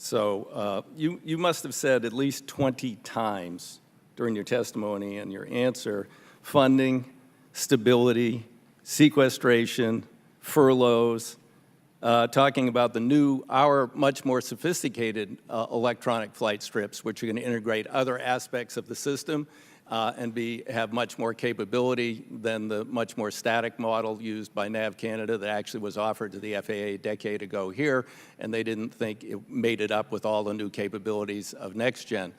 So you must have said at least 20 times during your testimony and your answer, funding, stability, sequestration, furloughs, talking about our much more sophisticated electronic flight strips, which are going to integrate other aspects of the system and have much more capability than the much more static model used by NAV Canada that actually was offered to the FAA a decade ago here, and they didn't think it made it up with all the new capabilities of next gen.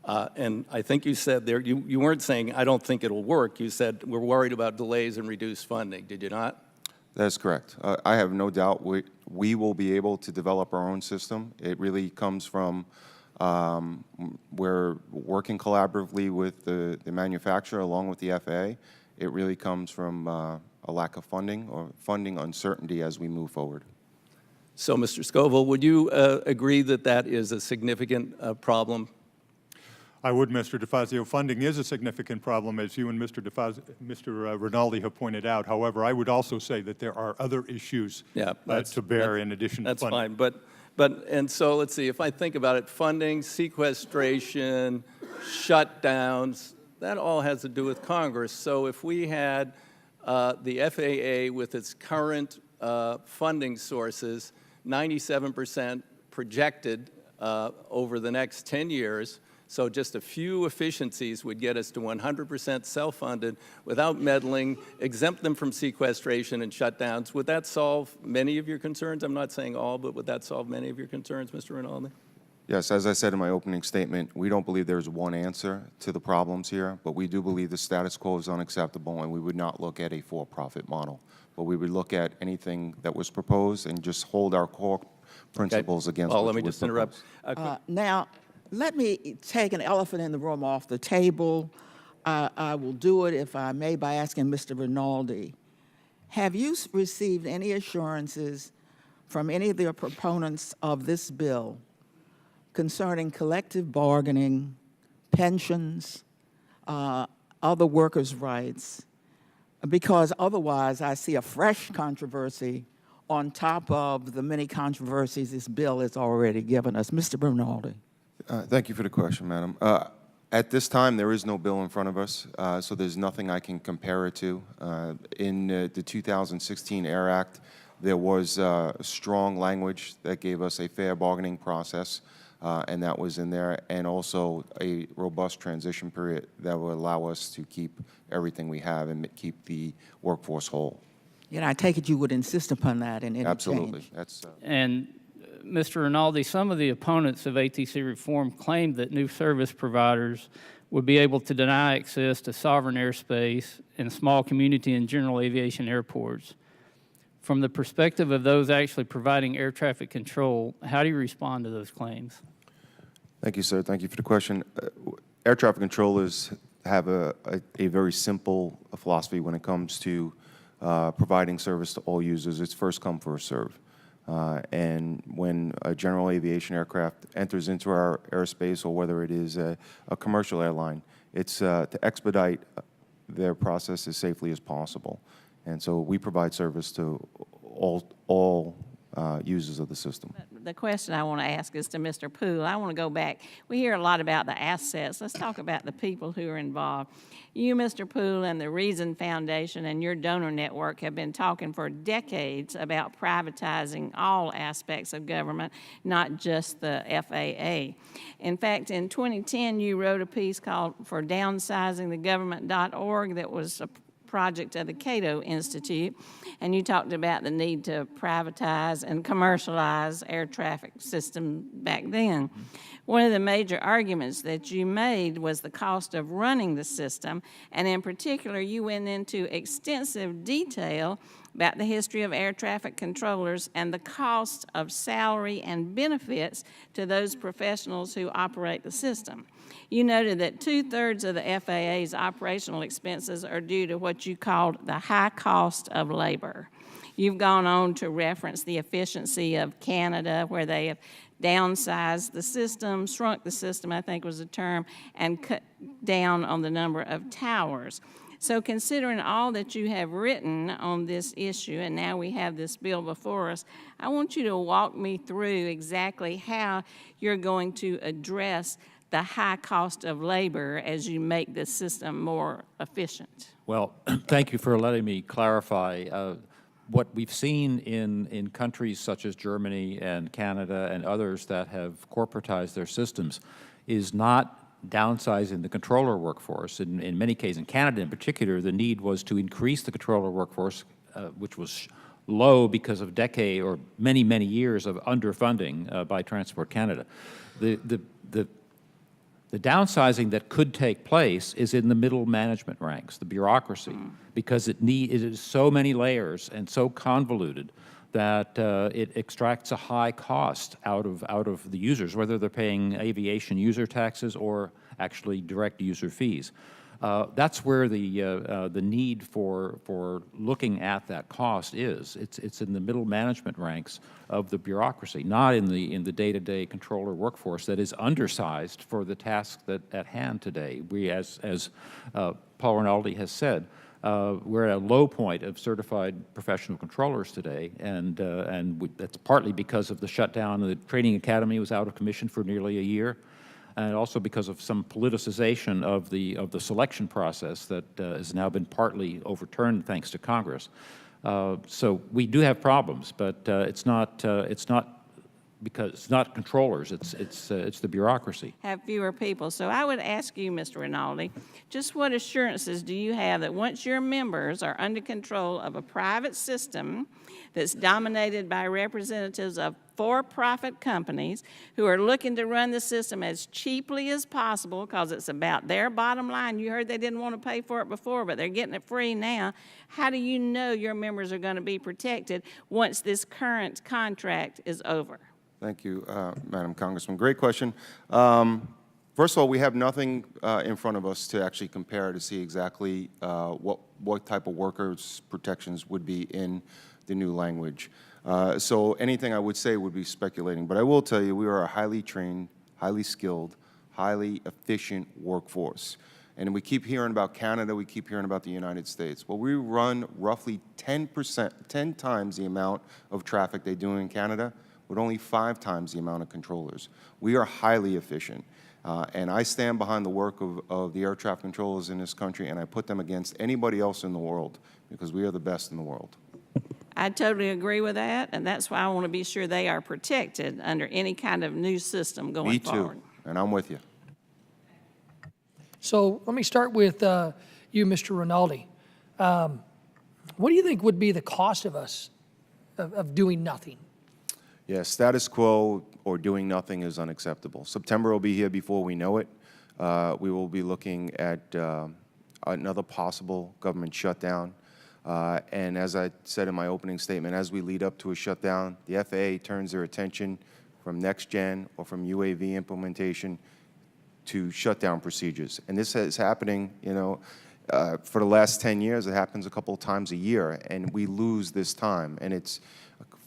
And I think you said there, you weren't saying, I don't think it'll work. You said, we're worried about delays and reduced funding. Did you not? That's correct. I have no doubt we will be able to develop our own system. It really comes from we're working collaboratively with the manufacturer along with the FAA. It really comes from a lack of funding or funding uncertainty as we move forward. So, Mr. Scoville, would you agree that that is a significant problem? I would, Mr. DeFazio. Funding is a significant problem, as you and Mr. Rinaldi have pointed out. However, I would also say that there are other issues to bear in addition to funding. That's fine. And so let's see, if I think about it, funding, sequestration, shutdowns, that all has to do with Congress. So if we had the FAA with its current funding sources, 97% projected over the next 10 years, so just a few efficiencies would get us to 100% self-funded without meddling, exempt them from sequestration and shutdowns. Would that solve many of your concerns? I'm not saying all, but would that solve many of your concerns, Mr. Rinaldi? Yes, as I said in my opening statement, we don't believe there's one answer to the problems here, but we do believe the status quo is unacceptable, and we would not look at a for-profit model. But we would look at anything that was proposed and just hold our core principles against Well, let me just interrupt. Now, let me take an elephant in the room off the table. I will do it, if I may, by asking Mr. Rinaldi. Have you received any assurances from any of the proponents of this bill concerning collective bargaining, pensions, other workers' rights? Because otherwise, I see a fresh controversy on top of the many controversies this bill has already given us. Mr. Rinaldi. Thank you for the question, Madam. At this time, there is no bill in front of us, so there's nothing I can compare it to. In the 2016 AIR Act, there was strong language that gave us a fair bargaining process, and that was in there, and also a robust transition period that will allow us to keep everything we have and keep the workforce whole. Yeah, I take it you would insist upon that in any Absolutely. change. That's And Mr. Rinaldi, some of the opponents of ATC reform claimed that new service providers would be able to deny access to sovereign airspace and small community and general aviation airports. From the perspective of those actually providing air traffic control, how do you respond to those claims? Thank you, sir. Thank you for the question. Air traffic controllers have a very simple philosophy when it comes to providing service to all users. It's first come, first serve. And when a general aviation aircraft enters into our airspace, or whether it is a commercial airline, it's to expedite their process as safely as possible. And so we provide service to all users of the system. The question I want to ask is to Mr. Poole. I want to go back. We hear a lot about the assets. Let's talk about the people who are involved. You, Mr. Poole, and the Reason Foundation and your donor network have been talking for decades about privatizing all aspects of government, not just the FAA. In fact, in 2010, you wrote a piece called For DownsizingTheGovernment.org that was a project of the Cato Institute, and you talked about the need to privatize and commercialize air traffic system back then. One of the major arguments that you made was the cost of running the system, and in particular, you went into extensive detail about the history of air traffic controllers and the cost of salary and benefits to those professionals who operate the system. You noted that 2/3 of the FAA's operational expenses are due to what you called the high cost of labor. You've gone on to reference the efficiency of Canada, where they have downsized the system, shrunk the system, I think was the term, and cut down on the number of towers. So considering all that you have written on this issue, and now we have this bill before us, I want you to walk me through exactly how you're going to address the high cost of labor as you make this system more efficient. Well, thank you for letting me clarify. What we've seen in countries such as Germany and Canada and others that have corporatized their systems is not downsizing the controller workforce. In many cases, in Canada in particular, the need was to increase the controller workforce, which was low because of decade or many, many years of underfunding by Transport Canada. The downsizing that could take place is in the middle management ranks, the bureaucracy, because it is so many layers and so convoluted that it extracts a high cost out of the users, whether they're paying aviation user taxes or actually direct user fees. That's where the need for looking at that cost is. It's in the middle management ranks of the bureaucracy, not in the day-to-day controller workforce that is undersized for the task that at hand today. We, as Paul Rinaldi has said, we're at a low point of certified professional controllers today, and that's partly because of the shutdown. The training academy was out of commission for nearly a year, and also because of some politicization of the selection process that has now been partly overturned thanks to Congress. So we do have problems, but it's not because it's not controllers, it's the bureaucracy. Have fewer people. So I would ask you, Mr. Rinaldi, just what assurances do you have that once your members are under control of a private system that's dominated by representatives of for-profit companies who are looking to run the system as cheaply as possible because it's about their bottom line? You heard they didn't want to pay for it before, but they're getting it free now. How do you know your members are going to be protected once this current contract is over? Thank you, Madam Congressman. Great question. First of all, we have nothing in front of us to actually compare to see exactly what type of workers' protections would be in the new language. So anything I would say would be speculating. But I will tell you, we are a highly trained, highly skilled, highly efficient workforce. And we keep hearing about Canada, we keep hearing about the United States. Well, we run roughly 10 times the amount of traffic they do in Canada, with only 5 times the amount of controllers. We are highly efficient. And I stand behind the work of the air traffic controllers in this country, and I put them against anybody else in the world because we are the best in the world. I totally agree with that, and that's why I want to be sure they are protected under any kind of new system going forward. Me too, and I'm with you. So let me start with you, Mr. Rinaldi. What do you think would be the cost of us of doing nothing? Yeah, status quo or doing nothing is unacceptable. September will be here before we know it. We will be looking at another possible government shutdown. And as I said in my opening statement, as we lead up to a shutdown, the FAA turns their attention from next gen or from UAV implementation to shutdown procedures. And this is happening, you know, for the last 10 years, it happens a couple of times a year, and we lose this time. And it's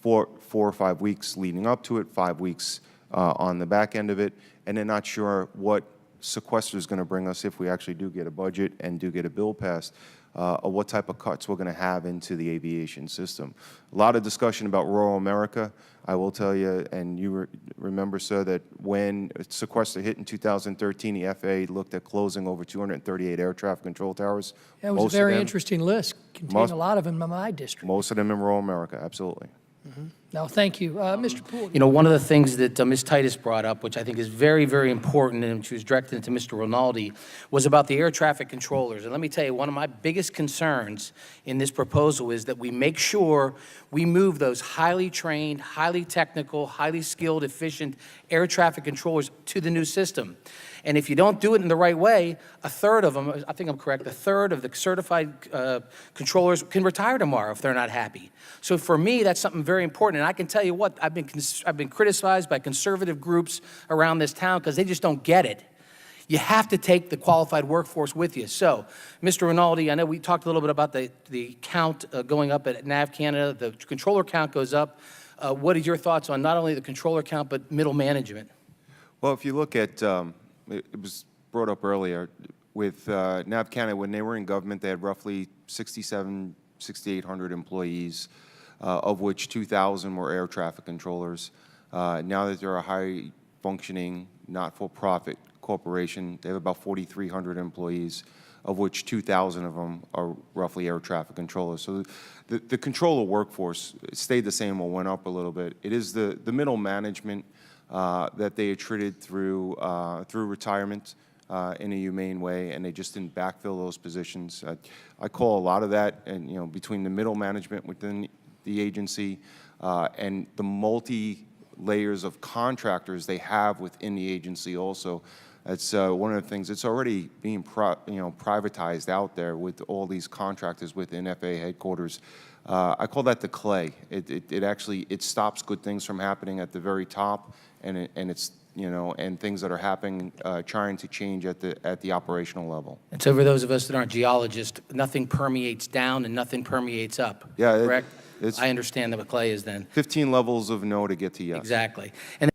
4 or 5 weeks leading up to it, 5 weeks on the back end of it, and they're not sure what sequester is going to bring us if we actually do get a budget and do get a bill passed, or what type of cuts we're going to have into the aviation system. A lot of discussion about rural America. I will tell you, and you remember, sir, that when sequester hit in 2013, the FAA looked at closing over 238 air traffic control towers. Yeah, it was a very interesting list, contained a lot of them in my district. Most of them in rural America, absolutely. No, thank you. Mr. Poole. You know, one of the things that Ms. Titus brought up, which I think is very, very important, and she was directed to Mr. Rinaldi, was about the air traffic controllers. And let me tell you, one of my biggest concerns in this proposal is that we make sure we move those highly trained, highly technical, highly skilled, efficient air traffic controllers to the new system. And if you don't do it in the right way, a third of them, I think I'm correct, a third of the certified controllers can retire tomorrow if they're not happy. So for me, that's something very important. And I can tell you what, I've been criticized by conservative groups around this town because they just don't get it. You have to take the qualified workforce with you. So, Mr. Rinaldi, I know we talked a little bit about the count going up at NAV Canada. The controller count goes up. What are your thoughts on not only the controller count, but middle management? Well, if you look at, it was brought up earlier, with NAVCANA, when they were in government, they had roughly 6,800 employees, of which 2,000 were air traffic controllers. Now that they're a high-functioning, not-for-profit corporation, they have about 4,300 employees, of which 2,000 of them are roughly air traffic controllers. So the controller workforce stayed the same or went up a little bit. It is the middle management that they attrited through retirement in a humane way, and they just didn't backfill those positions. I call a lot of that, and between the middle management within the agency and the multi-layers of contractors they have within the agency also. That's one of the things. It's already being privatized out there with all these contractors within FAA headquarters. I call that the clay. It actually stops good things from happening at the very top, and it's and things that are happening, trying to change at the operational level. And so for those of us that aren't geologists, nothing permeates down and nothing permeates up. Yeah, correct? I understand what clay is then. 15 levels of no to get to yes. Exactly. And